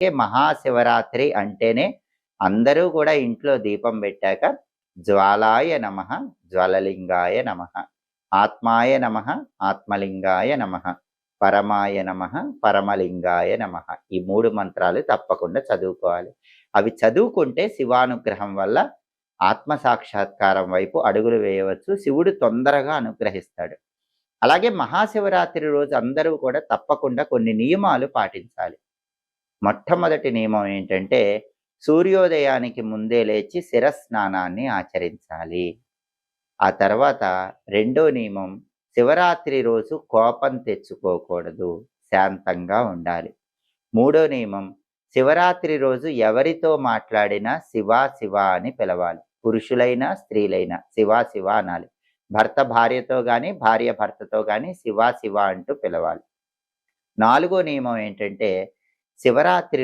మహాశివరాత్రి అంటేనే అందరూ కూడా ఇంట్లో దీపం పెట్టాక జ్వాలాయ నమః, జ్వలలింగాయ నమః, ఆత్మాయ నమః, ఆత్మలింగాయ నమః, పరమాయ నమః, పరమలింగాయ నమః. ఈ 3 మంత్రాలు తప్పకుండా చదువుకోవాలి. అవి చదువుకుంటే శివానుగ్రహం వల్ల ఆత్మ సాక్షాత్కారం వైపు అడుగులు వేయవచ్చు. శివుడు తొందరగా అనుగ్రహిస్తాడు. అలాగే మహాశివరాత్రి రోజు అందరూ కూడా తప్పకుండా కొన్ని నియమాలు పాటించాలి. మొట్టమొదటి నియమం ఏంటంటే సూర్యోదయానికి ముందే లేచి శిరస్నానాన్ని ఆచరించాలి. ఆ తర్వాత రెండో నియమం శివరాత్రి రోజు కోపం తెచ్చుకోకూడదు, శాంతంగా ఉండాలి. మూడో నియమం శివరాత్రి రోజు ఎవరితో మాట్లాడినా శివ శివ అని పిలవాలి. పురుషులైనా స్త్రీలైనా శివ శివ అనాలి. భర్త భార్యతో కానీ భార్య భర్తతో కానీ శివ శివ అంటూ పిలవాలి. నాలుగో నియమం ఏంటంటే శివరాత్రి